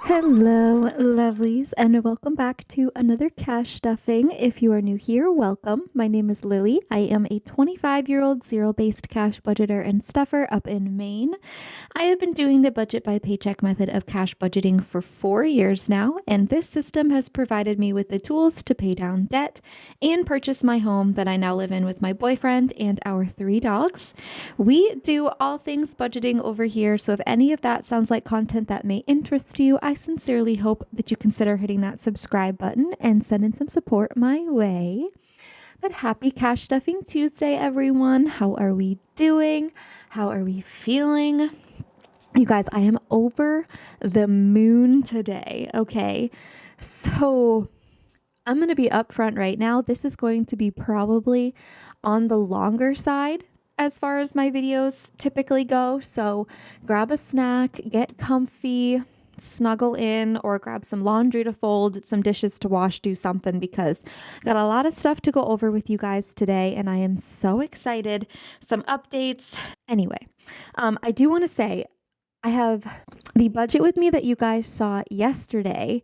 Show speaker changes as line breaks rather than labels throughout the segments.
Hello, lovelies, and welcome back to another cash stuffing. If you are new here, welcome. My name is Lily. I am a 25-year-old zero-based cash budgeter and stuffer up in Maine. I have been doing the budget by paycheck method of cash budgeting for 4 years now, and this system has provided me with the tools to pay down debt and purchase my home that I now live in with my boyfriend and our 3 dogs. We do all things budgeting over here, so if any of that sounds like content that may interest you, I sincerely hope that you consider hitting that subscribe button and sending some support my way. But happy Cash Stuffing Tuesday, everyone. How are we doing? How are we feeling? You guys, I am over the moon today, okay? So I'm going to be upfront right now. This is going to be probably on the longer side as far as my videos typically go. So grab a snack, get comfy, snuggle in, or grab some laundry to fold, some dishes to wash, do something, because I got a lot of stuff to go over with you guys today and I am so excited. Some updates. Anyway, I do want to say I have the budget with me that you guys saw yesterday.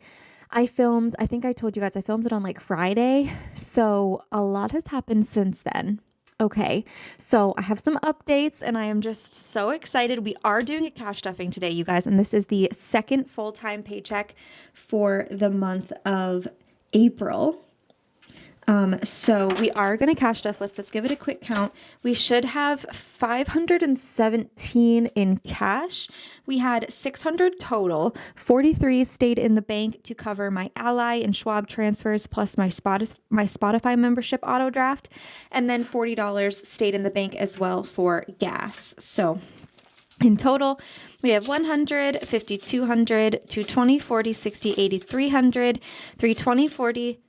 I think I told you guys I filmed it on like Friday. So a lot has happened since then. Okay, so I have some updates and I am just so excited. We are doing a cash stuffing today, you guys, and this is the second full-time paycheck for the month of April. So we are going to cash stuff. Let's give it a quick count. We should have 517 in cash. We had 600 total. 43 stayed in the bank to cover my Ally and Schwab transfers plus my Spotify membership auto draft. And then $40 stayed in the bank as well for gas. So in total, we have 100, 50, 200, 220, 40, 60, 80, 300, 320, 40,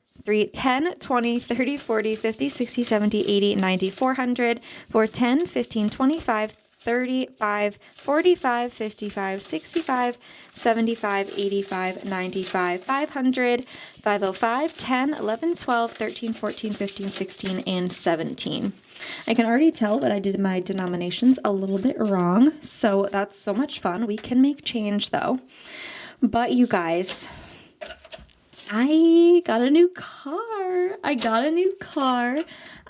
10, 20, 30, 40, 50, 60, 70, 80, 90, 400, 410, 15, 25, 35, 45, 55, 65, 75, 85, 95, 500, 505, 10, 11, 12, 13, 14, 15, 16, and 17. I can already tell that I did my denominations a little bit wrong, so that's so much fun. We can make change though. But you guys, I got a new car.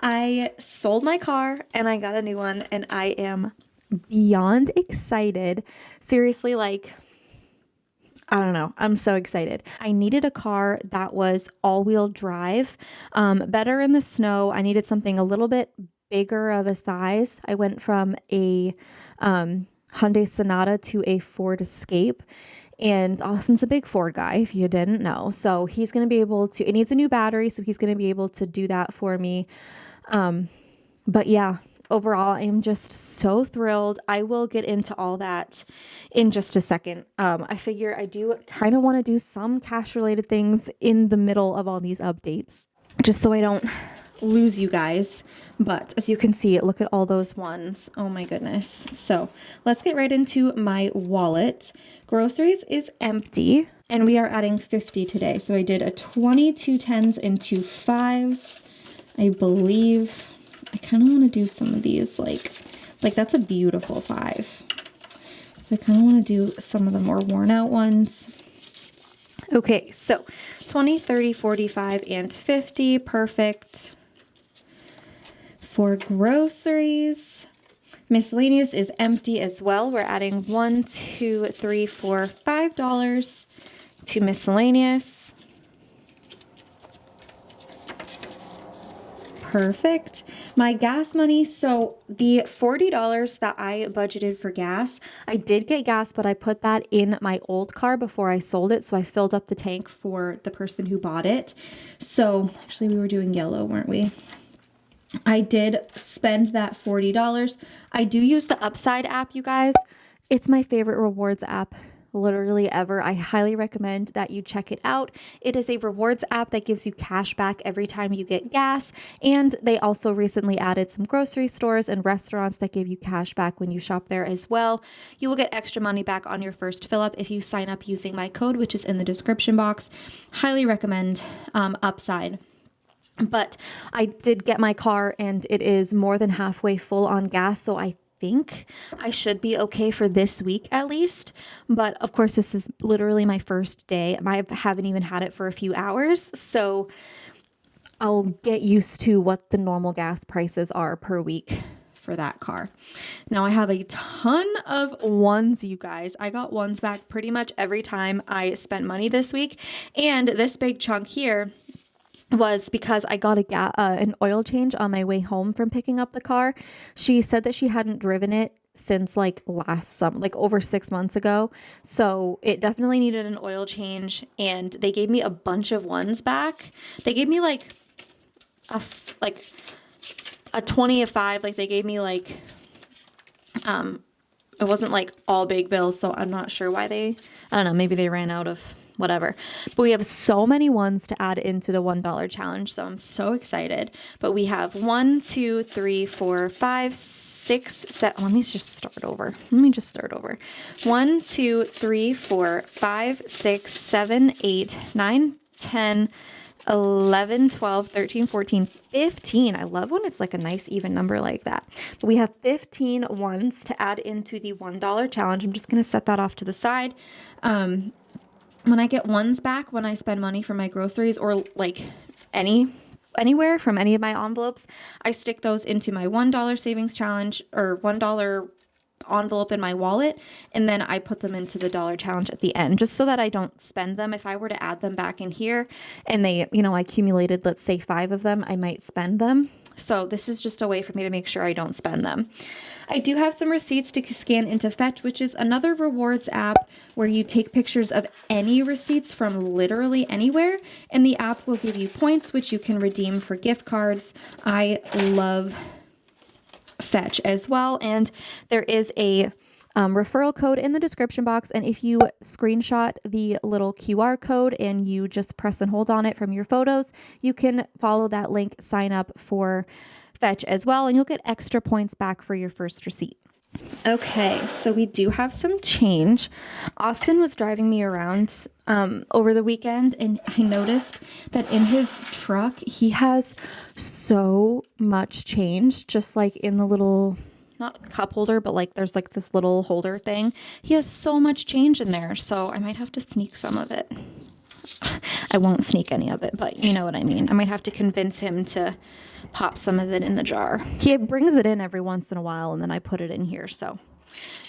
I sold my car and I got a new one and I am beyond excited. Seriously, like, I don't know. I'm so excited. I needed a car that was all-wheel drive, better in the snow. I needed something a little bit bigger of a size. I went from a Hyundai Sonata to a Ford Escape. And Austin's a big Ford guy, if you didn't know. So he's going to be able to, it needs a new battery, so he's going to be able to do that for me. But yeah, overall, I am just so thrilled. I will get into all that in just a second. I figure I do kind of want to do some cash related things in the middle of all these updates, just so I don't lose you guys. But as you can see, look at all those ones. Oh my goodness. So let's get right into my wallet. Groceries is empty and we are adding 50 today. So I did a 22 10s and 2 5s. I believe I kind of want to do some of these like that's a beautiful 5. So I kind of want to do some of the more worn out ones. Okay, so 20, 30, 45, and 50. Perfect. For groceries, miscellaneous is empty as well. We're adding $1, $2, $3, $4, $5 to miscellaneous. Perfect. My gas money, so the $40 that I budgeted for gas, I did get gas, but I put that in my old car before I sold it. So I filled up the tank for the person who bought it. So actually we were doing yellow, weren't we? I did spend that $40. I do use the Upside app, you guys. It's my favorite rewards app literally ever. I highly recommend that you check it out. It is a rewards app that gives you cash back every time you get gas. And they also recently added some grocery stores and restaurants that give you cash back when you shop there as well. You will get extra money back on your first fill up if you sign up using my code, which is in the description box. Highly recommend Upside. But I did get my car and it is more than halfway full on gas. So I think I should be okay for this week at least. But of course, this is literally my first day. I haven't even had it for a few hours. So I'll get used to what the normal gas prices are per week for that car. Now I have a ton of ones, you guys. I got ones back pretty much every time I spent money this week. And this big chunk here was because I got an oil change on my way home from picking up the car. She said that she hadn't driven it since like last summer, like over 6 months ago. So it definitely needed an oil change, and they gave me a bunch of ones back. They gave me like a 20 of 5. Like they gave me like, it wasn't like all big bills. So I'm not sure why I don't know, maybe they ran out of whatever. But we have so many ones to add into the $1 challenge. So I'm so excited. But we have 1, 2, 3, 4, 5, 6, 7. Let me just start over. 1, 2, 3, 4, 5, 6, 7, 8, 9, 10, 11, 12, 13, 14, 15. I love when it's like a nice even number like that. But we have 15 ones to add into the $1 challenge. I'm just going to set that off to the side. When I get ones back, when I spend money for my groceries or like anywhere from any of my envelopes, I stick those into my $1 savings challenge or $1 envelope in my wallet, and then I put them into the $1 challenge at the end, just so that I don't spend them. If I were to add them back in here and they, I accumulated, let's say 5 of them, I might spend them. So this is just a way for me to make sure I don't spend them. I do have some receipts to scan into Fetch, which is another rewards app where you take pictures of any receipts from literally anywhere, and the app will give you points, which you can redeem for gift cards. I love Fetch as well, and there is a referral code in the description box, and if you screenshot the little QR code and you just press and hold on it from your photos, you can follow that link, sign up for Fetch as well, and you'll get extra points back for your first receipt. Okay, so we do have some change. Austin was driving me around over the weekend, and I noticed that in his truck, he has so much change, just like in the little, not cup holder, but like there's like this little holder thing. He has so much change in there, so I might have to sneak some of it. I won't sneak any of it, but you know what I mean. I might have to convince him to pop some of it in the jar. He brings it in every once in a while, and then I put it in here. So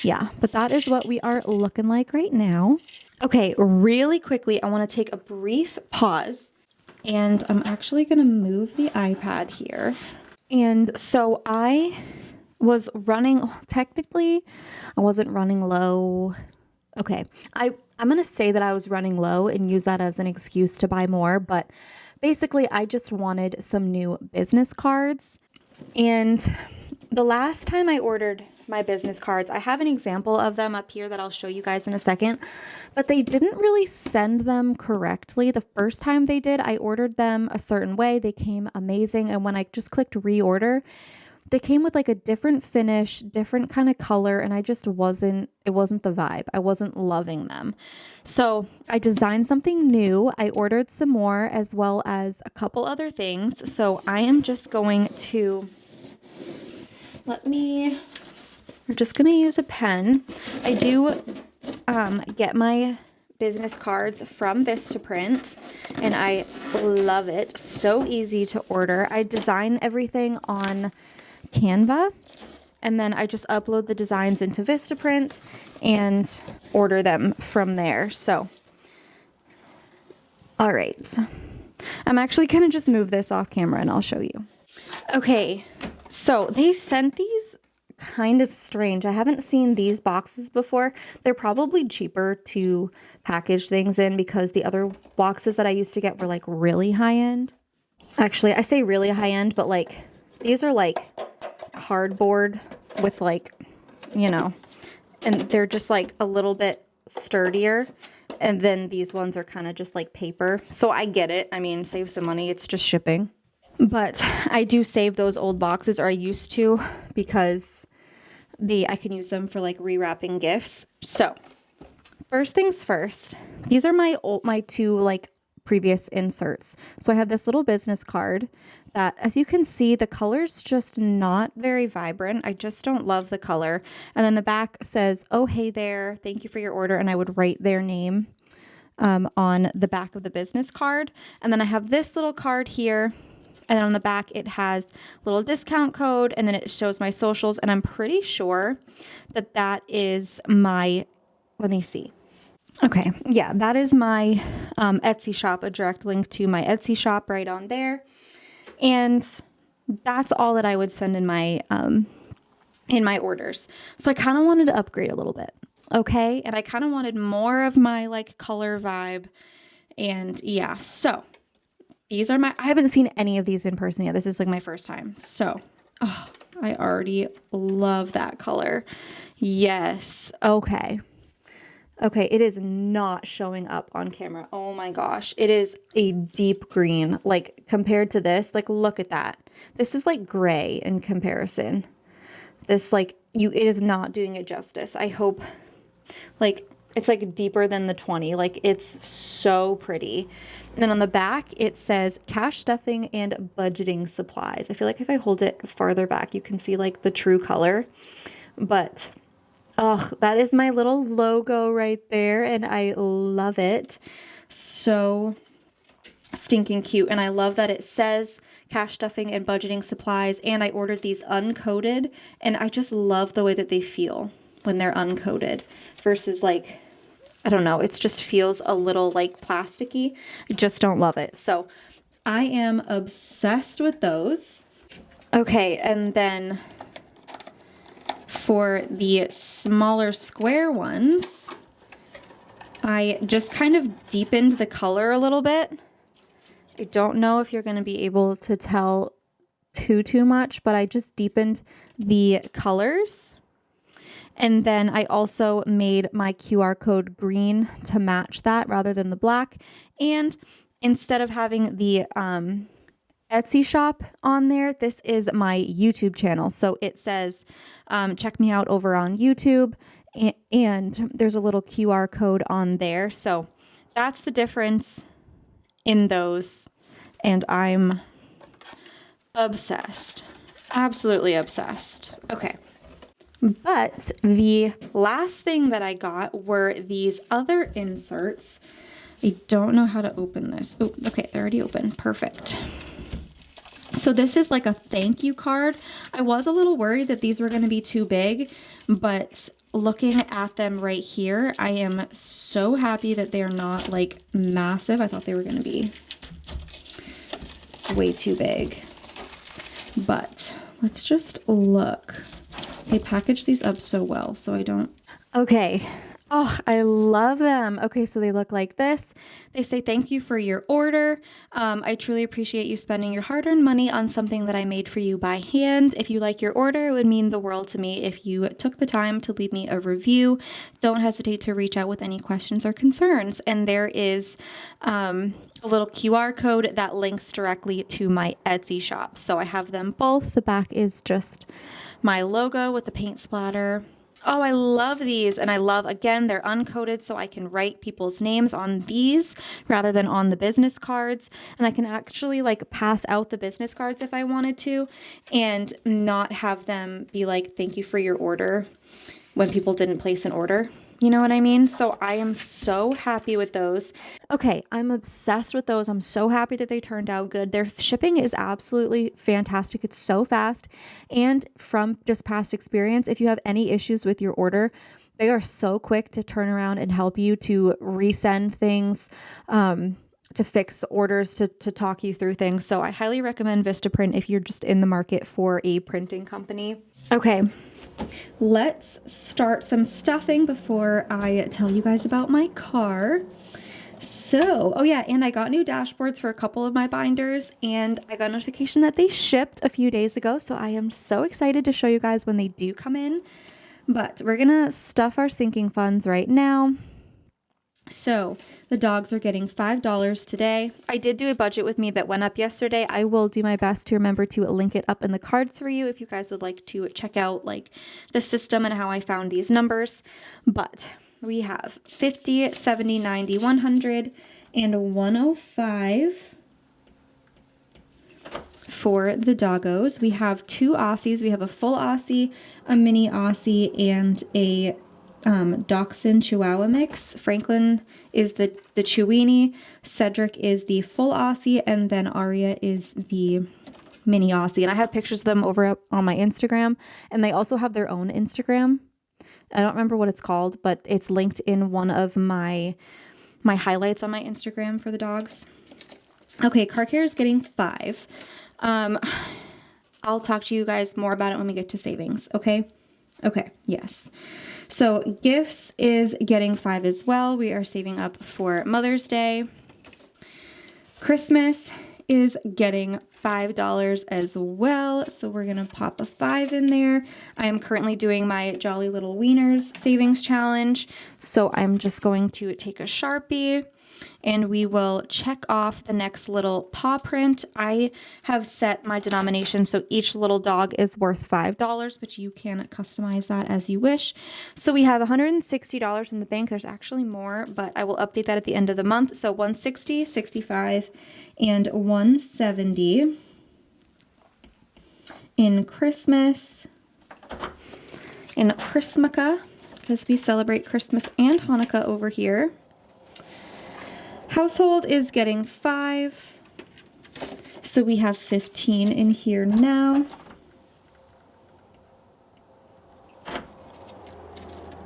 yeah, but that is what we are looking like right now. Okay, really quickly, I want to take a brief pause, and I'm actually going to move the iPad here. And so I was running, technically I wasn't running low. Okay, I'm going to say that I was running low and use that as an excuse to buy more, but basically I just wanted some new business cards. And the last time I ordered my business cards, I have an example of them up here that I'll show you guys in a second, but they didn't really send them correctly. The first time they did, I ordered them a certain way. They came amazing. And when I just clicked reorder, they came with like a different finish, different kind of color, and it wasn't the vibe. I wasn't loving them. So I designed something new. I ordered some more as well as a couple other things. So I am just going to, we're just going to use a pen. I do get my business cards from Vistaprint, and I love it. So easy to order. I design everything on Canva, and then I just upload the designs into Vistaprint and order them from there. So, all right. I'm actually going to just move this off camera and I'll show you. Okay, so they sent these kind of strange. I haven't seen these boxes before. They're probably cheaper to package things in because the other boxes that I used to get were like really high end. Actually, I say really high end, but like these are like cardboard with like, and they're just like a little bit sturdier. And then these ones are kind of just like paper. So I get it. I mean, save some money. It's just shipping. But I do save those old boxes, or I used to, because I can use them for like rewrapping gifts. So first things first, these are my two like previous inserts. So I have this little business card that, as you can see, the color's just not very vibrant. I just don't love the color. And then the back says, "Oh, hey there, thank you for your order." And I would write their name on the back of the business card. And then I have this little card here. And then on the back, it has a little discount code, and then it shows my socials. And I'm pretty sure that that is my, let me see. Okay, yeah, that is my Etsy shop, a direct link to my Etsy shop right on there. And that's all that I would send in my orders. So I kind of wanted to upgrade a little bit, okay? And I kind of wanted more of my like color vibe. And yeah, so these are I haven't seen any of these in person yet. This is like my first time. So, oh, I already love that color. Yes, okay. Okay, it is not showing up on camera. Oh my gosh. It is a deep green, like compared to this, like look at that. This is like gray in comparison. This like, it is not doing it justice. I hope, like, it's like deeper than the 20. Like it's so pretty. And then on the back, it says cash stuffing and budgeting supplies. I feel like if I hold it farther back, you can see like the true color, but oh, that is my little logo right there, and I love it. So stinking cute, and I love that it says cash stuffing and budgeting supplies, and I ordered these uncoated, and I just love the way that they feel when they're uncoated versus like, I don't know, it just feels a little like plasticky. I just don't love it. So I am obsessed with those. Okay, and then for the smaller square ones, I just kind of deepened the color a little bit. I don't know if you're going to be able to tell too much, but I just deepened the colors. And then I also made my QR code green to match that rather than the black. And instead of having the Etsy shop on there, this is my YouTube channel. So it says, check me out over on YouTube, and there's a little QR code on there. So that's the difference in those. And I'm obsessed, absolutely obsessed. Okay. But the last thing that I got were these other inserts. I don't know how to open this. Oh, okay, they're already open. Perfect. So this is like a thank you card. I was a little worried that these were going to be too big, but looking at them right here, I am so happy that they're not like massive. I thought they were going to be way too big, but let's just look. They package these up so well, so I don't. Okay. Oh, I love them. Okay, so they look like this. They say, "Thank you for your order. I truly appreciate you spending your hard-earned money on something that I made for you by hand. If you like your order, it would mean the world to me if you took the time to leave me a review. Don't hesitate to reach out with any questions or concerns." And there is a little QR code that links directly to my Etsy shop. So I have them both. The back is just my logo with the paint splatter. Oh, I love these. And I love, again, they're uncoated, so I can write people's names on these rather than on the business cards. And I can actually like pass out the business cards if I wanted to and not have them be like, "Thank you for your order," when people didn't place an order. You know what I mean? So I am so happy with those. Okay, I'm obsessed with those. I'm so happy that they turned out good. Their shipping is absolutely fantastic. It's so fast. And from just past experience, if you have any issues with your order, they are so quick to turn around and help you to resend things, to fix orders, to talk you through things. So I highly recommend Vistaprint if you're just in the market for a printing company. Okay. Let's start some stuffing before I tell you guys about my car. So, oh yeah, and I got new dashboards for a couple of my binders, and I got a notification that they shipped a few days ago. So I am so excited to show you guys when they do come in. But we're gonna stuff our sinking funds right now. So the dogs are getting $5 today. I did do a budget with me that went up yesterday. I will do my best to remember to link it up in the cards for you if you guys would like to check out like the system and how I found these numbers. But we have 50, 70, 90, 100, and 105 for the doggos. We have 2 Aussies. We have a full Aussie, a mini Aussie, and a Dachshund Chihuahua mix. Franklin is the Chewini, Cedric is the full Aussie, and then Aria is the mini Aussie. And I have pictures of them over on my Instagram, and they also have their own Instagram. I don't remember what it's called, but it's linked in one of my highlights on my Instagram for the dogs. Okay, car care is getting 5. I'll talk to you guys more about it when we get to savings, okay? Okay, yes. So gifts is getting 5 as well. We are saving up for Mother's Day. Christmas is getting $5 as well. So we're going to pop a 5 in there. I am currently doing my Jolly Little Wieners savings challenge. So I'm just going to take a Sharpie and we will check off the next little paw print. I have set my denomination so each little dog is worth $5, but you can customize that as you wish. So we have $160 in the bank. There's actually more, but I will update that at the end of the month. So 160, 65, and 170 in Christmas, in Christmaka, because we celebrate Christmas and Hanukkah over here. Household is getting 5, so we have 15 in here now.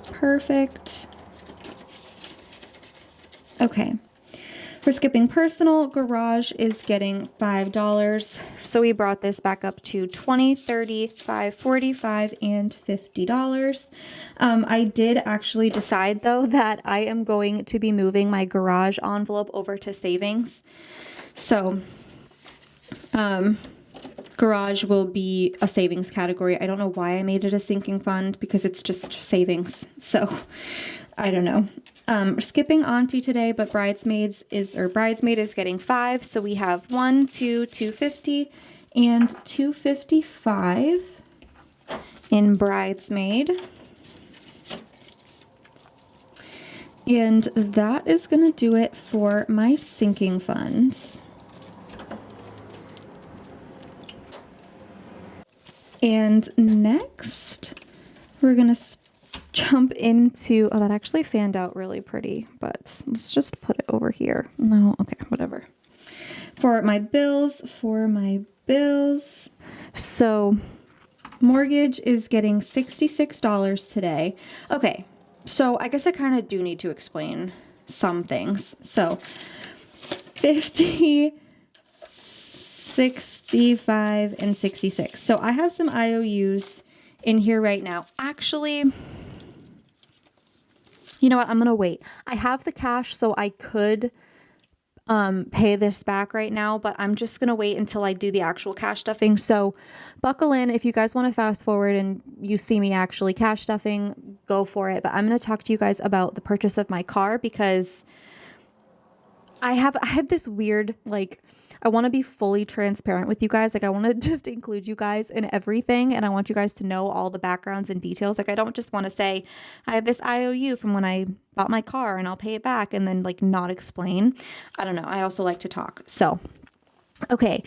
Perfect. Okay. We're skipping personal. Garage is getting $5. So we brought this back up to $20, $30, $5, $45, and $50. I did actually decide though that I am going to be moving my garage envelope over to savings. So garage will be a savings category. I don't know why I made it a sinking fund because it's just savings. So I don't know. We're skipping auntie today, but bridesmaid is getting 5. So we have 1, 2, 250 and 255 in bridesmaid. And that is going to do it for my sinking funds. And next, we're going to jump into, oh, that actually fanned out really pretty, but let's just put it over here. No, okay, whatever. For my bills, so mortgage is getting $66 today. Okay, so I guess I kind of do need to explain some things. So 50, 65, and 66. So I have some IOUs in here right now. Actually, you know what? I'm going to wait. I have the cash, so I could pay this back right now, but I'm just going to wait until I do the actual cash stuffing. So buckle in. If you guys want to fast forward and you see me actually cash stuffing, go for it. But I'm going to talk to you guys about the purchase of my car because I have this weird, like, I want to be fully transparent with you guys. Like, I want to just include you guys in everything. And I want you guys to know all the backgrounds and details. Like, I don't just want to say, I have this IOU from when I bought my car and I'll pay it back and then like not explain. I don't know. I also like to talk. So, okay.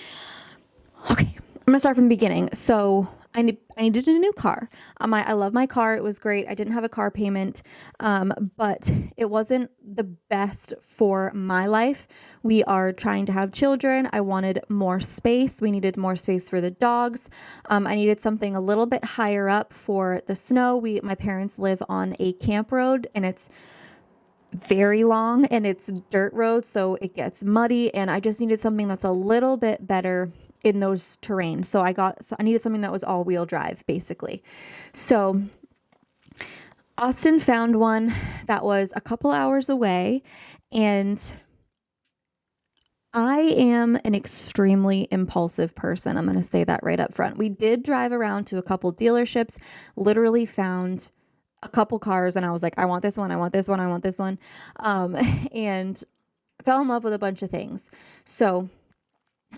I'm going to start from the beginning. So I needed a new car. I love my car. It was great. I didn't have a car payment, but it wasn't the best for my life. We are trying to have children. I wanted more space. We needed more space for the dogs. I needed something a little bit higher up for the snow. My parents live on a camp road and it's very long and it's dirt road, so it gets muddy, and I just needed something that's a little bit better in those terrain. So I needed something that was all-wheel drive, basically. So Austin found one that was a couple hours away, and I am an extremely impulsive person. I'm going to say that right up front. We did drive around to a couple dealerships, literally found a couple cars, and I was like, I want this one, I want this one, I want this one, and fell in love with a bunch of things. So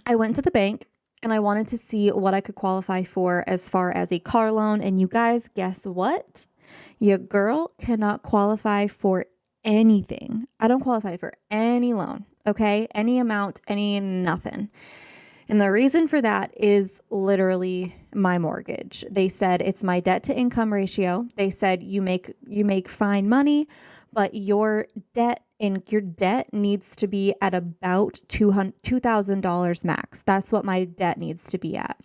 I went to the bank and I wanted to see what I could qualify for as far as a car loan. And you guys, guess what? Your girl cannot qualify for anything. I don't qualify for any loan, okay? Any amount, any nothing. And the reason for that is literally my mortgage. They said it's my debt to income ratio. They said you make fine money, but your debt needs to be at about $2,000 max. That's what my debt needs to be at.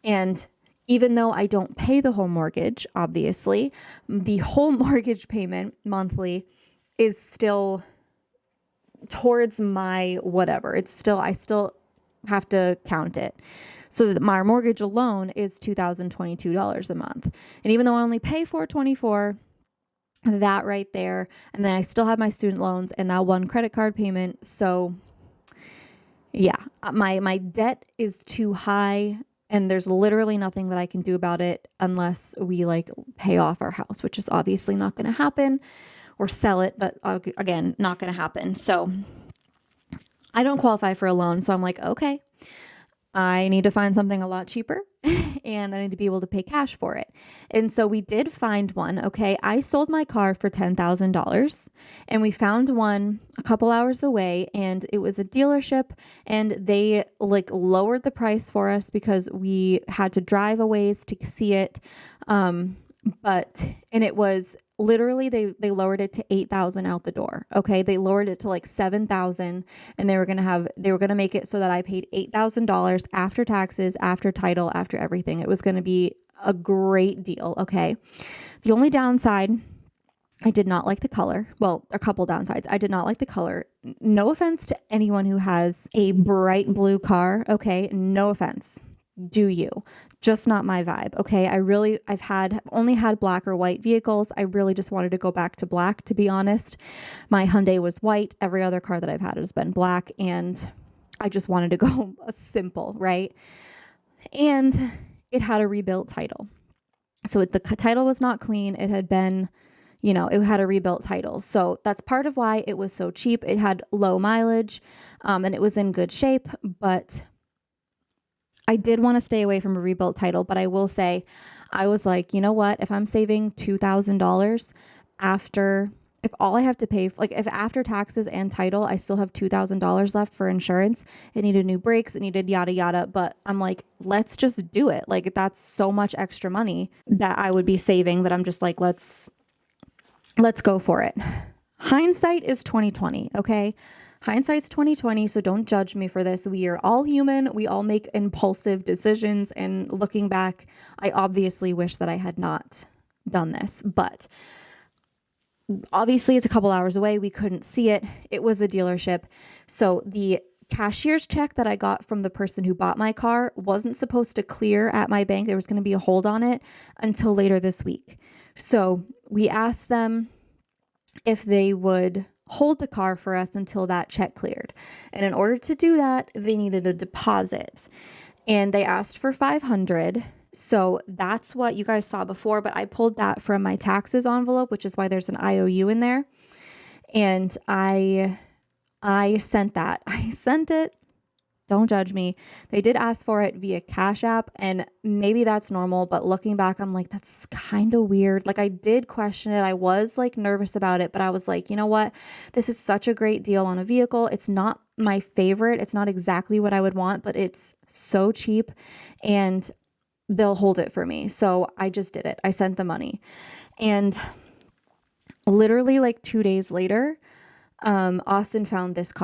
And even though I don't pay the whole mortgage, obviously, the whole mortgage payment monthly is still towards my whatever. I still have to count it. So that my mortgage alone is $2,022 a month. And even though I only pay $424, that right there, and then I still have my student loans and that one credit card payment. So yeah, my debt is too high, and there's literally nothing that I can do about it unless we like pay off our house, which is obviously not going to happen, or sell it, but again, not going to happen. So I don't qualify for a loan. So I'm like, okay, I need to find something a lot cheaper and I need to be able to pay cash for it. And so we did find one. Okay. I sold my car for $10,000 and we found one a couple hours away, and it was a dealership, and they like lowered the price for us because we had to drive a ways to see it. And it was literally, they lowered it to 8,000 out the door. Okay. They lowered it to like 7,000, and they were going to make it so that I paid $8,000 after taxes, after title, after everything. It was going to be a great deal. Okay. The only downside, I did not like the color. Well, a couple downsides. I did not like the color. No offense to anyone who has a bright blue car. Okay. No offense. Do you? Just not my vibe. Okay. I've only had black or white vehicles. I really just wanted to go back to black, to be honest. My Hyundai was white. Every other car that I've had has been black, and I just wanted to go simple, right? And it had a rebuilt title. So the title was not clean. It had been, it had a rebuilt title. So that's part of why it was so cheap. It had low mileage, and it was in good shape, but I did want to stay away from a rebuilt title. But I will say, I was like, you know what? If I'm saving $2,000 if all I have to pay, like if after taxes and title, I still have $2,000 left for insurance, it needed new brakes, it needed yada, yada. But I'm like, let's just do it. Like that's so much extra money that I would be saving that I'm just like, let's go for it. Hindsight is 2020. Okay. Hindsight's 2020, so don't judge me for this. We are all human. We all make impulsive decisions. And looking back, I obviously wish that I had not done this. But obviously, it's a couple hours away. We couldn't see it. It was a dealership. So the cashier's check that I got from the person who bought my car wasn't supposed to clear at my bank. There was going to be a hold on it until later this week. So we asked them if they would hold the car for us until that check cleared. And in order to do that, they needed a deposit, and they asked for $500. So that's what you guys saw before, but I pulled that from my taxes envelope, which is why there's an IOU in there. And I sent that. I sent it. Don't judge me. They did ask for it via Cash App, and maybe that's normal, but looking back, I'm like, that's kind of weird. Like I did question it. I was like nervous about it, but I was like, you know what? This is such a great deal on a vehicle. It's not my favorite. It's not exactly what I would want, but it's so cheap and they'll hold it for me. So I just did it. I sent the money, and literally like 2 days later, Austin found this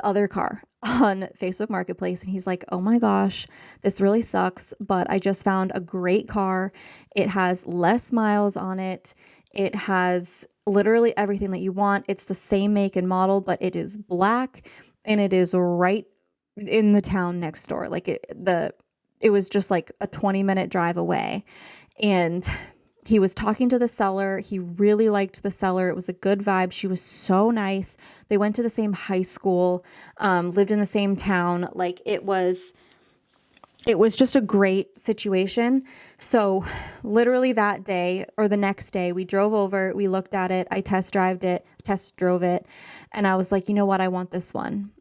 other car on Facebook Marketplace. And he's like, oh my gosh, this really sucks, but I just found a great car. It has less miles on it. It has literally everything that you want. It's the same make and model, but it is black, and it is right in the town next door. Like it was just like a 20-minute drive away. And he was talking to the seller. He really liked the seller. It was a good vibe. She was so nice. They went to the same high school, lived in the same town. Like it was just a great situation. So literally that day or the next day, we drove over, we looked at it. I test drove it. And I was like, you know what? I want this one.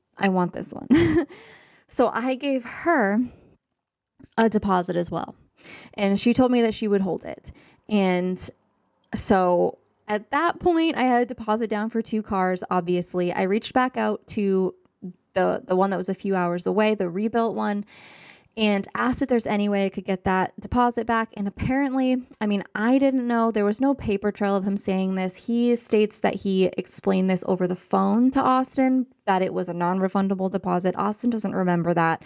So I gave her a deposit as well. And she told me that she would hold it. And so at that point, I had a deposit down for 2 cars. Obviously, I reached back out to the one that was a few hours away, the rebuilt one, and asked if there's any way I could get that deposit back. And apparently, I mean, I didn't know, there was no paper trail of him saying this. He states that he explained this over the phone to Austin, that it was a non-refundable deposit. Austin doesn't remember that.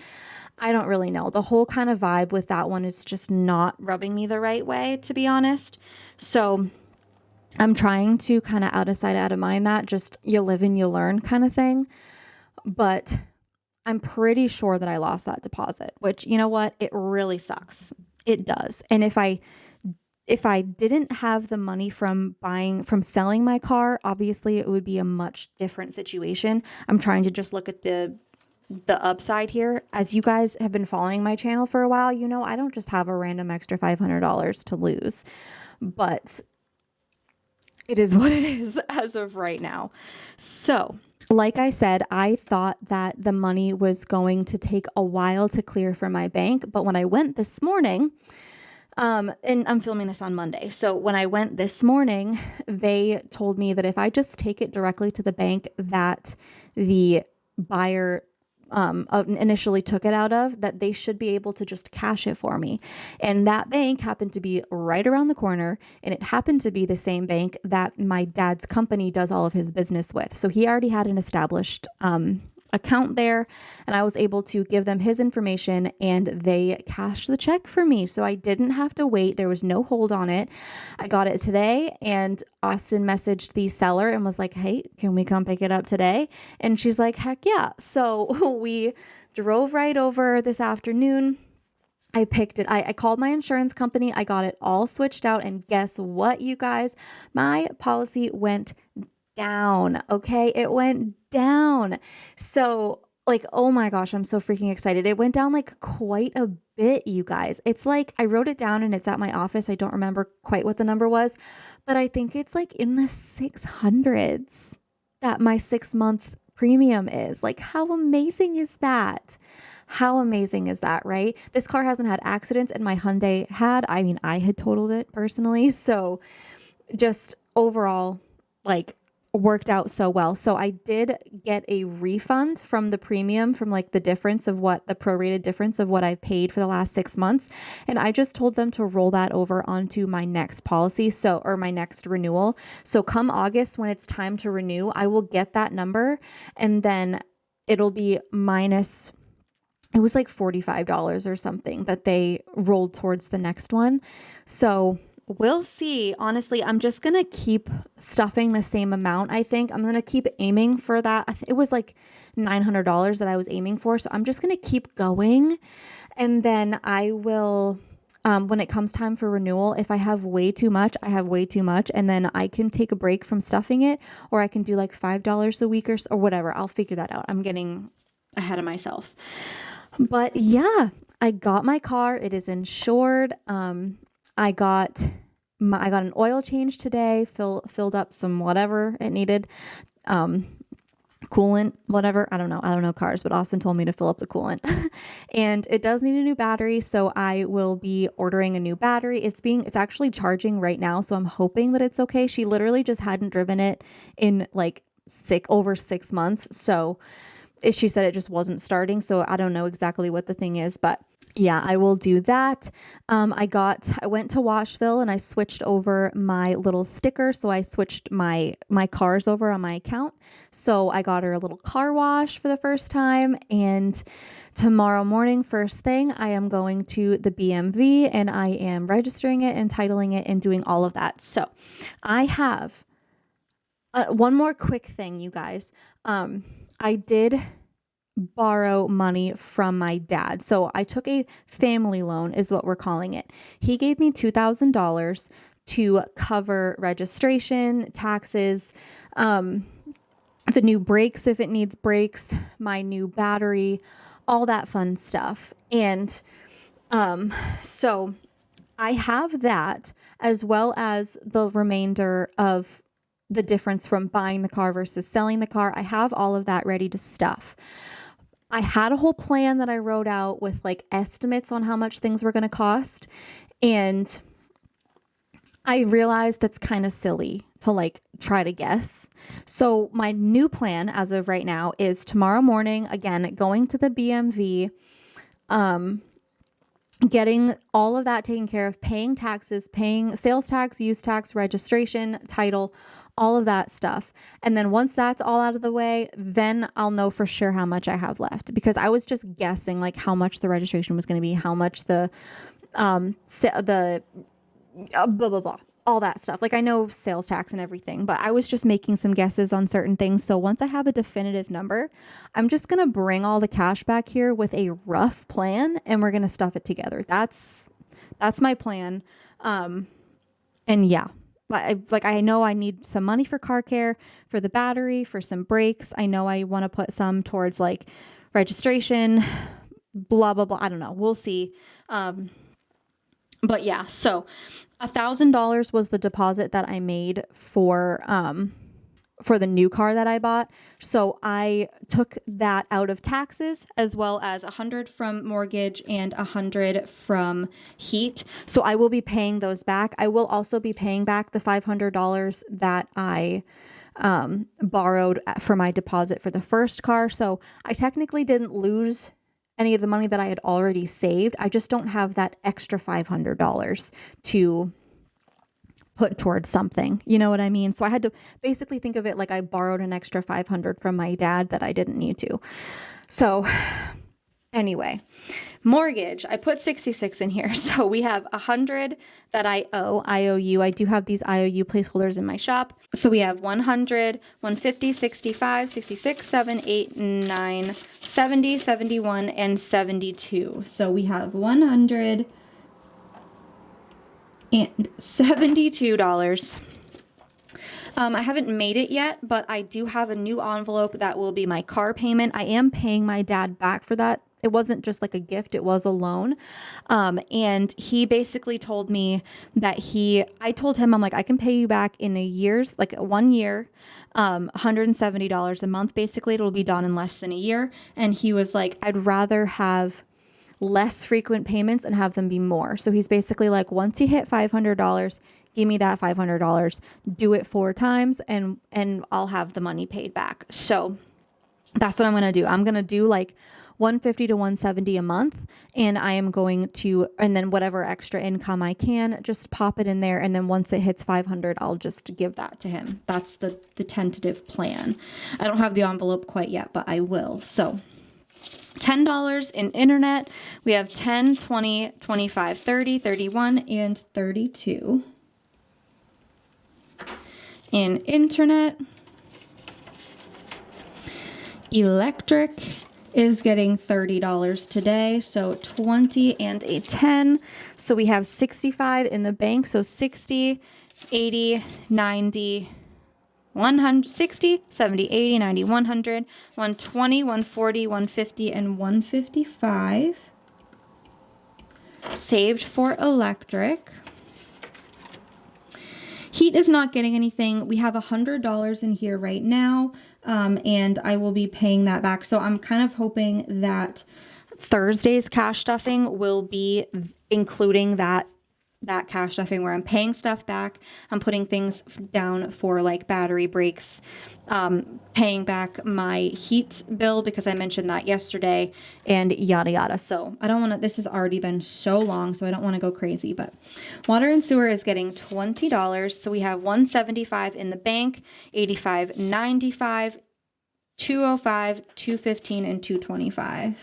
I don't really know. The whole kind of vibe with that one is just not rubbing me the right way, to be honest. So I'm trying to kind of out of sight, out of mind, that just you live and you learn kind of thing. But I'm pretty sure that I lost that deposit, which, you know what? It really sucks. It does. And if I didn't have the money from selling my car, obviously it would be a much different situation. I'm trying to just look at the upside here. As you guys have been following my channel for a while, you know, I don't just have a random extra $500 to lose, but it is what it is as of right now. So, like I said, I thought that the money was going to take a while to clear from my bank, but when I went this morning, and I'm filming this on Monday. So when I went this morning, they told me that if I just take it directly to the bank that the buyer initially took it out of, that they should be able to just cash it for me. And that bank happened to be right around the corner, and it happened to be the same bank that my dad's company does all of his business with. So he already had an established account there, and I was able to give them his information and they cashed the check for me. So I didn't have to wait. There was no hold on it. I got it today, and Austin messaged the seller and was like, hey, can we come pick it up today? And she's like, heck yeah. So we drove right over this afternoon. I picked it. I called my insurance company. I got it all switched out. And guess what, you guys? My policy went down. Okay. It went down. So like, oh my gosh, I'm so freaking excited. It went down like quite a bit, you guys. It's like, I wrote it down and it's at my office. I don't remember quite what the number was, but I think it's like in the 600s that my 6-month premium is. Like, how amazing is that? How amazing is that, right? This car hasn't had accidents, and my Hyundai had. I mean, I had totaled it personally. So just overall, like, worked out so well. So I did get a refund from the premium, from like the difference of what the prorated difference of what I've paid for the last 6 months. And I just told them to roll that over onto my next policy. So, or my next renewal. So come August, when it's time to renew, I will get that number, and then it'll be minus, it was like $45 or something that they rolled towards the next one. So we'll see. Honestly, I'm just going to keep stuffing the same amount. I think I'm going to keep aiming for that. It was like $900 that I was aiming for. So I'm just going to keep going. And then I will, when it comes time for renewal, if I have way too much, I have way too much. And then I can take a break from stuffing it, or I can do like $5 a week or whatever. I'll figure that out. I'm getting ahead of myself. But yeah, I got my car. It is insured. I got an oil change today, filled up some whatever it needed, coolant, whatever. I don't know cars, but Austin told me to fill up the coolant. And it does need a new battery, so I will be ordering a new battery. It's actually charging right now, so I'm hoping that it's okay. She literally just hadn't driven it in like over 6 months, so she said it just wasn't starting. So I don't know exactly what the thing is, but yeah, I will do that. I went to Washville and I switched over my little sticker. So I switched my cars over on my account. So I got her a little car wash for the first time. And tomorrow morning, first thing, I am going to the BMV and I am registering it and titling it and doing all of that. So I have one more quick thing, you guys. I did borrow money from my dad. So I took a family loan, is what we're calling it. He gave me $2,000 to cover registration, taxes, the new brakes if it needs brakes, my new battery, all that fun stuff. And so I have that, as well as the remainder of the difference from buying the car versus selling the car. I have all of that ready to stuff. I had a whole plan that I wrote out with like estimates on how much things were going to cost. And I realized that's kind of silly to like try to guess. So my new plan as of right now is tomorrow morning, again, going to the BMV, getting all of that taken care of, paying taxes, paying sales tax, use tax, registration, title, all of that stuff. And then once that's all out of the way, then I'll know for sure how much I have left, because I was just guessing like how much the registration was going to be, how much the blah, blah, blah, all that stuff. Like I know sales tax and everything, but I was just making some guesses on certain things. So once I have a definitive number, I'm just going to bring all the cash back here with a rough plan and we're going to stuff it together. That's my plan. And yeah, I know I need some money for car care, for the battery, for some brakes. I know I want to put some towards like registration, blah, blah, blah. I don't know. We'll see. But yeah, so $1,000 was the deposit that I made for the new car that I bought. So I took that out of taxes, as well as $100 from mortgage and $100 from heat. So I will be paying those back. I will also be paying back the $500 that I borrowed for my deposit for the first car. So I technically didn't lose any of the money that I had already saved. I just don't have that extra $500 to put towards something. You know what I mean? So I had to basically think of it like I borrowed an extra $500 from my dad that I didn't need to. So anyway, mortgage, I put 66 in here. So we have 100 that I owe, IOU. I do have these IOU placeholders in my shop. So we have 100, 150, 65, 66, 7, 8, 9, 70, 71, and 72. So we have $172. I haven't made it yet, but I do have a new envelope that will be my car payment. I am paying my dad back for that. It wasn't just like a gift, it was a loan. And he basically told me that I told him, I'm like, I can pay you back in a year's, like 1 year, $170 a month. Basically, it'll be done in less than a year. And he was like, I'd rather have less frequent payments and have them be more. So he's basically like, once you hit $500, give me that $500, do it 4 times and I'll have the money paid back. So that's what I'm going to do. I'm going to do like 150 to 170 a month, and I am going to, and then whatever extra income I can, just pop it in there. And then once it hits 500, I'll just give that to him. That's the tentative plan. I don't have the envelope quite yet, but I will. So $10 in internet. We have 10, 20, 25, 30, 31, and 32 in internet. Electric is getting $30 today, so 20 and a 10. So we have 65 in the bank, so 60, 80, 90, 100, 60, 70, 80, 90, 100, 120, 140, 150, and 155 saved for electric. Heat is not getting anything. We have $100 in here right now, and I will be paying that back. So I'm kind of hoping that Thursday's cash stuffing will be including that cash stuffing where I'm paying stuff back. I'm putting things down for like battery brakes, paying back my heat bill because I mentioned that yesterday, and yada yada. So I don't want to, this has already been so long, so I don't want to go crazy, but water and sewer is getting $20. So we have 175 in the bank, 85, 95, 205, 215, and 225.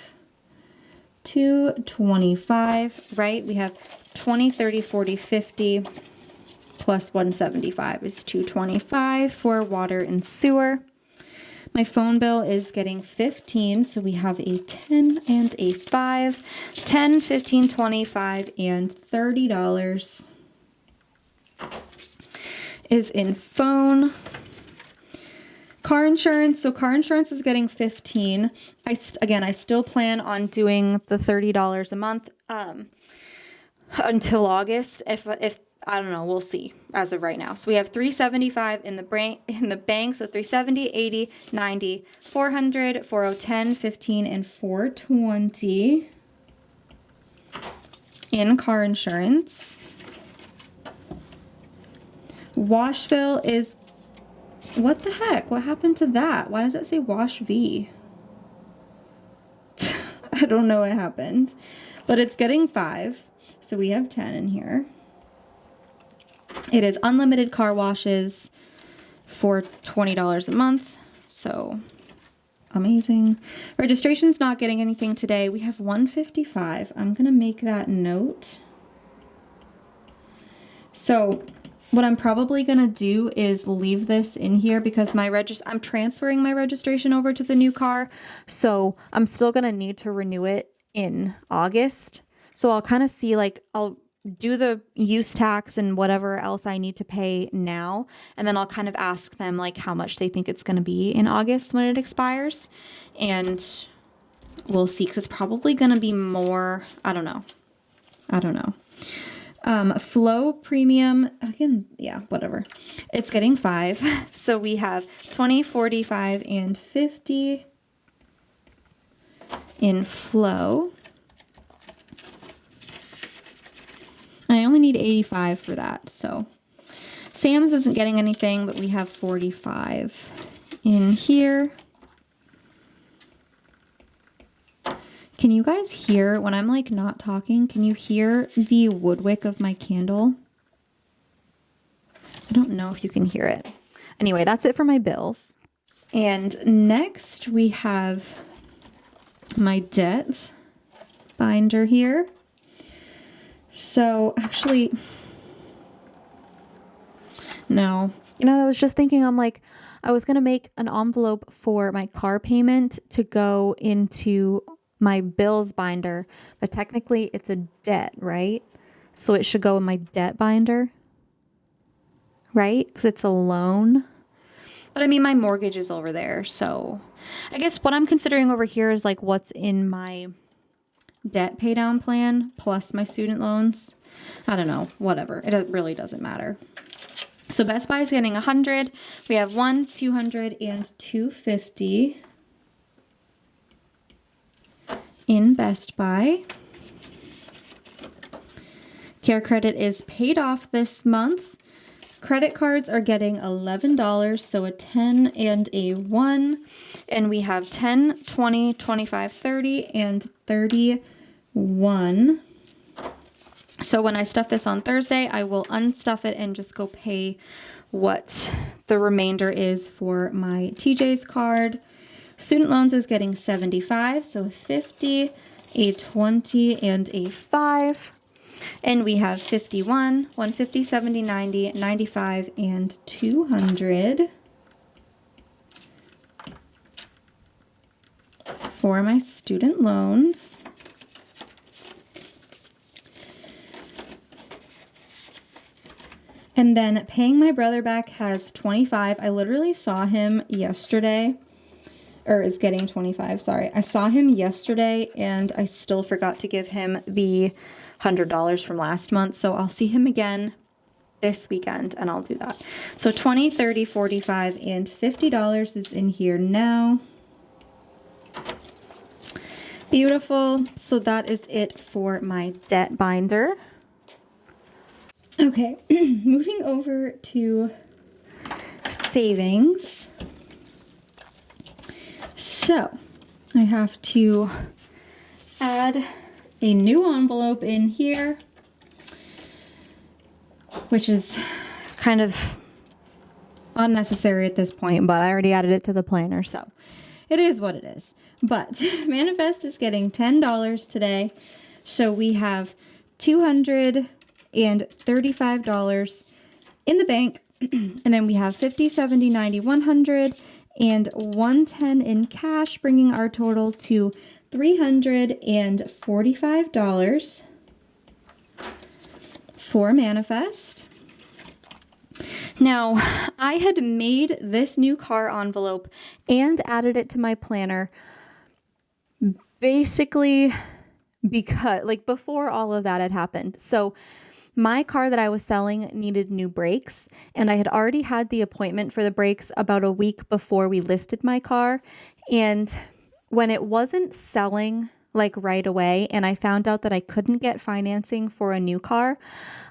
225, right? We have 20, 30, 40, 50 plus 175 is 225 for water and sewer. My phone bill is getting 15, so we have a 10 and a 5. 10, 15, 25, and $30 is in phone. Car insurance. So car insurance is getting 15. I still plan on doing the $30 a month until August. If I don't know, we'll see as of right now. So we have 375 in the bank. So 370, 80, 90, 400, 4010, 15, and 420 in car insurance. Wash bill is What the heck? What happened to that? Why does it say wash V? I don't know what happened, but it's getting 5. So we have 10 in here. It is unlimited car washes for $20 a month. So amazing. Registration's not getting anything today. We have 155. I'm going to make that note. So what I'm probably going to do is leave this in here because I'm transferring my registration over to the new car. So I'm still going to need to renew it in August. So I'll kind of see, like, I'll do the use tax and whatever else I need to pay now. And then I'll kind of ask them like how much they think it's going to be in August when it expires. And we'll see, because it's probably going to be more. I don't know. Flow premium, again, yeah, whatever. It's getting 5. So we have 20, 45, and 50 in flow. I only need 85 for that, so Sam's isn't getting anything, but we have 45 in here. Can you guys hear when I'm like not talking? Can you hear the wood wick of my candle? I don't know if you can hear it. Anyway, that's it for my bills. And next we have my debt binder here. So actually, no. You know, I was just thinking, I'm like, I was going to make an envelope for my car payment to go into my bills binder, but technically it's a debt, right? So it should go in my debt binder, right? Because it's a loan. But I mean, my mortgage is over there. So I guess what I'm considering over here is like what's in my debt pay down plan plus my student loans. I don't know, whatever. It really doesn't matter. So Best Buy is getting 100. We have 1, 200, and 250 in Best Buy. Care Credit is paid off this month. Credit cards are getting $11, so a 10 and a 1. And we have 10, 20, 25, 30, and 31. So when I stuff this on Thursday, I will unstuff it and just go pay what the remainder is for my TJ's card. Student loans is getting 75, so 50, a 20, and a 5. And we have 51, 150, 70, 90, 95, and 200 for my student loans. And then paying my brother back has 25. I literally saw him yesterday. Or is getting 25, sorry. I saw him yesterday and I still forgot to give him the $100 from last month. So I'll see him again this weekend and I'll do that. So 20, 30, 45, and $50 is in here now. Beautiful. So that is it for my debt binder. Okay, moving over to savings. So I have to add a new envelope in here, which is kind of unnecessary at this point, but I already added it to the planner, so it is what it is. But Manifest is getting $10 today, so we have $235 in the bank, and then we have 50, 70, 90, 100, and 110 in cash, bringing our total to $345 for Manifest. Now, I had made this new car envelope and added it to my planner basically because, like, before all of that had happened. So my car that I was selling needed new brakes, and I had already had the appointment for the brakes about a week before we listed my car. And when it wasn't selling like right away, and I found out that I couldn't get financing for a new car,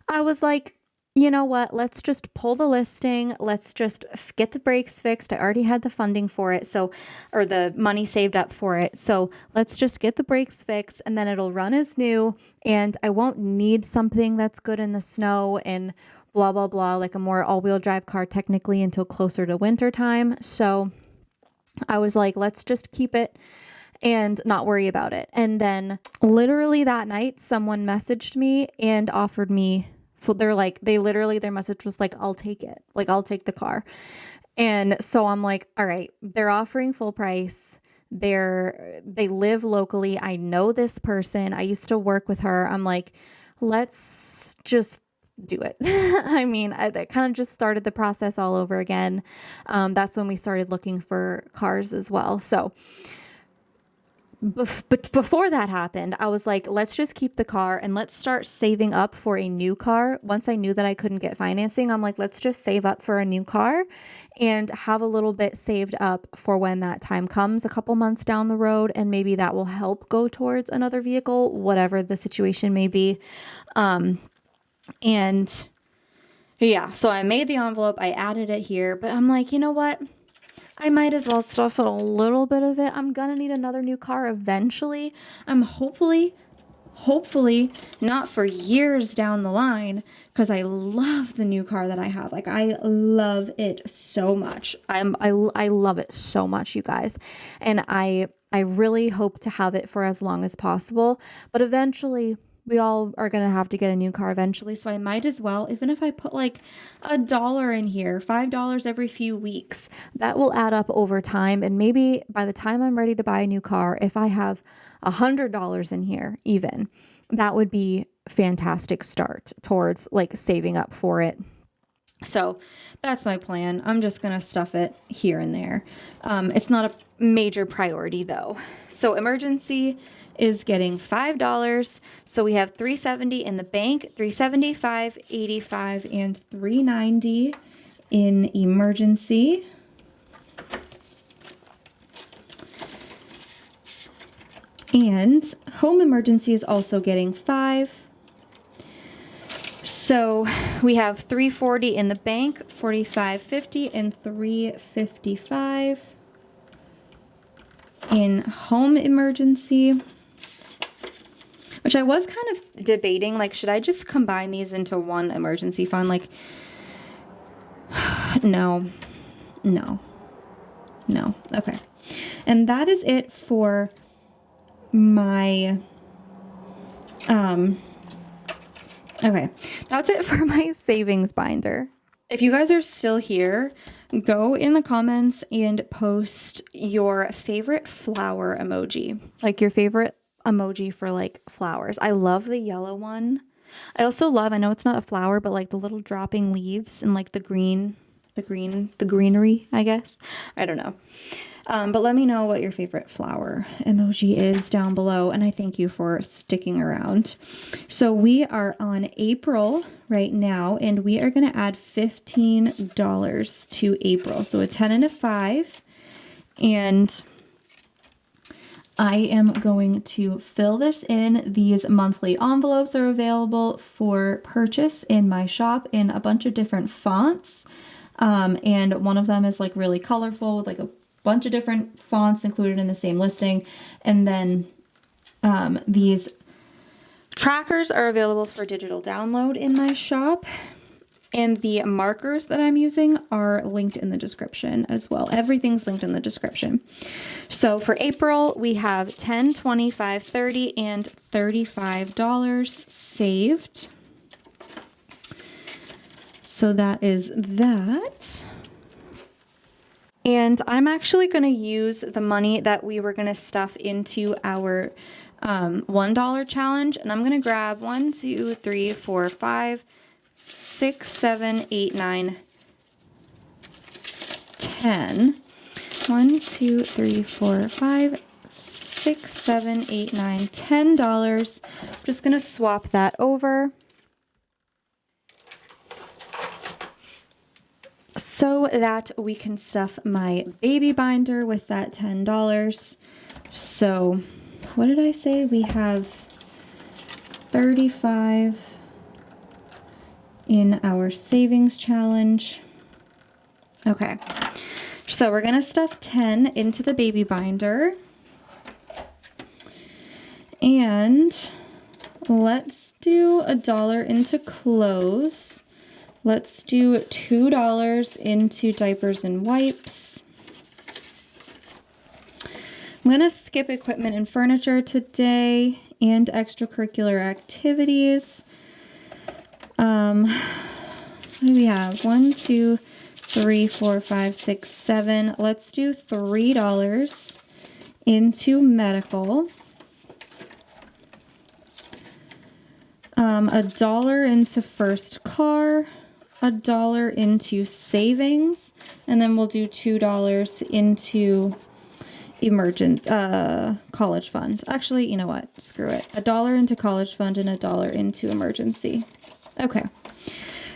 I was like, you know what? Let's just pull the listing. Let's just get the brakes fixed. I already had the funding for it. So, or the money saved up for it. So let's just get the brakes fixed and then it'll run as new. And I won't need something that's good in the snow and blah, blah, blah, like a more all-wheel drive car technically until closer to winter time. So I was like, let's just keep it and not worry about it. And then literally that night, someone messaged me and offered me, they're like, their message was like, I'll take it. Like, I'll take the car. And so I'm like, all right, they're offering full price. They live locally. I know this person. I used to work with her. I'm like, let's just do it. I mean, that kind of just started the process all over again. That's when we started looking for cars as well. So but before that happened, I was like, let's just keep the car and let's start saving up for a new car. Once I knew that I couldn't get financing, I'm like, let's just save up for a new car and have a little bit saved up for when that time comes a couple months down the road. And maybe that will help go towards another vehicle, whatever the situation may be. And yeah, so I made the envelope, I added it here, but I'm like, you know what? I might as well stuff it a little bit of it. I'm gonna need another new car eventually. I'm hopefully not for years down the line, because I love the new car that I have. Like, I love it so much. I love it so much, you guys. And I really hope to have it for as long as possible. But eventually, we all are going to have to get a new car eventually. So I might as well, even if I put like $1 in here, $5 every few weeks, that will add up over time. And maybe by the time I'm ready to buy a new car, if I have $100 in here, even, that would be a fantastic start towards like saving up for it. So that's my plan. I'm just going to stuff it here and there. It's not a major priority though. So emergency is getting $5. So we have $370 in the bank, $375, $85, and $390 in emergency. And home emergency is also getting $5. So we have $340 in the bank, $45.50, and $355 in home emergency. Which I was kind of debating, like, should I just combine these into one emergency fund? Like, no. Okay. And that is it for my, okay. That's it for my savings binder. If you guys are still here, go in the comments and post your favorite flower emoji. Like your favorite emoji for like flowers. I love the yellow one. I also love, I know it's not a flower, but like the little dropping leaves and like the greenery, I guess. I don't know. But let me know what your favorite flower emoji is down below. And I thank you for sticking around. So we are on April right now, and we are going to add $15 to April. So a 10 and a 5. And I am going to fill this in. These monthly envelopes are available for purchase in my shop in a bunch of different fonts. And one of them is like really colorful with like a bunch of different fonts included in the same listing. And then these trackers are available for digital download in my shop. And the markers that I'm using are linked in the description as well. Everything's linked in the description. So for April, we have $10, $25, $30, and $35 saved. So that is that. And I'm actually going to use the money that we were going to stuff into our $1 challenge. And I'm going to grab 1, 2, 3, 4, 5, 6, 7, 8, 9, 10. 1, 2, 3, 4, 5, 6, 7, 8, 9, $10. I'm just going to swap that over so that we can stuff my baby binder with that $10. So what did I say? We have 35 in our savings challenge. Okay, so we're gonna stuff 10 into the baby binder. And let's do $1 into clothes. Let's do $2 into diapers and wipes. I'm gonna skip equipment and furniture today and extracurricular activities. What do we have? 1, 2, 3, 4, 5, 6, 7. Let's do $3 into medical. $1 into first car, $1 into savings, and then we'll do $2 into college fund. Actually, you know what? Screw it. $1 into college fund and $1 into emergency. Okay.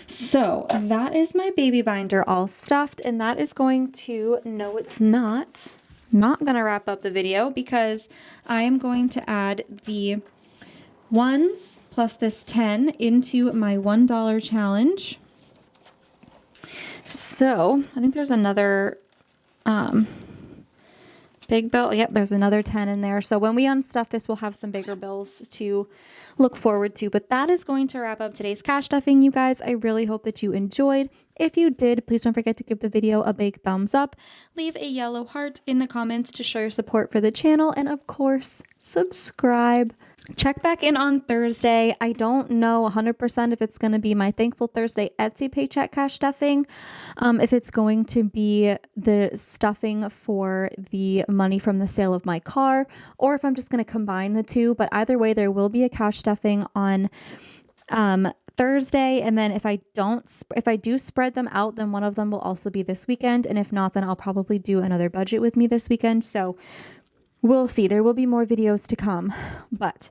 So that is my baby binder all stuffed, and that is going to, no, it's not going to wrap up the video because I am going to add the ones plus this 10 into my $1 challenge. So I think there's another big bill. Yep, there's another 10 in there. So when we unstuff this, we'll have some bigger bills to look forward to. But that is going to wrap up today's cash stuffing, you guys. I really hope that you enjoyed. If you did, please don't forget to give the video a big thumbs up. Leave a yellow heart in the comments to show your support for the channel. And of course, subscribe. Check back in on Thursday. I don't know 100% if it's going to be my Thankful Thursday Etsy paycheck cash stuffing, if it's going to be the stuffing for the money from the sale of my car, or if I'm just going to combine the two. But either way, there will be a cash stuffing on Thursday, and then if I do spread them out, then one of them will also be this weekend, and if not, then I'll probably do another budget with me this weekend. So we'll see. There will be more videos to come. But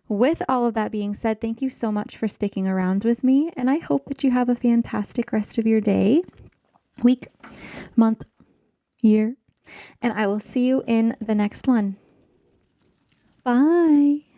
with all of that being said, thank you so much for sticking around with me. And I hope that you have a fantastic rest of your day, week, month, year. And I will see you in the next one. Bye.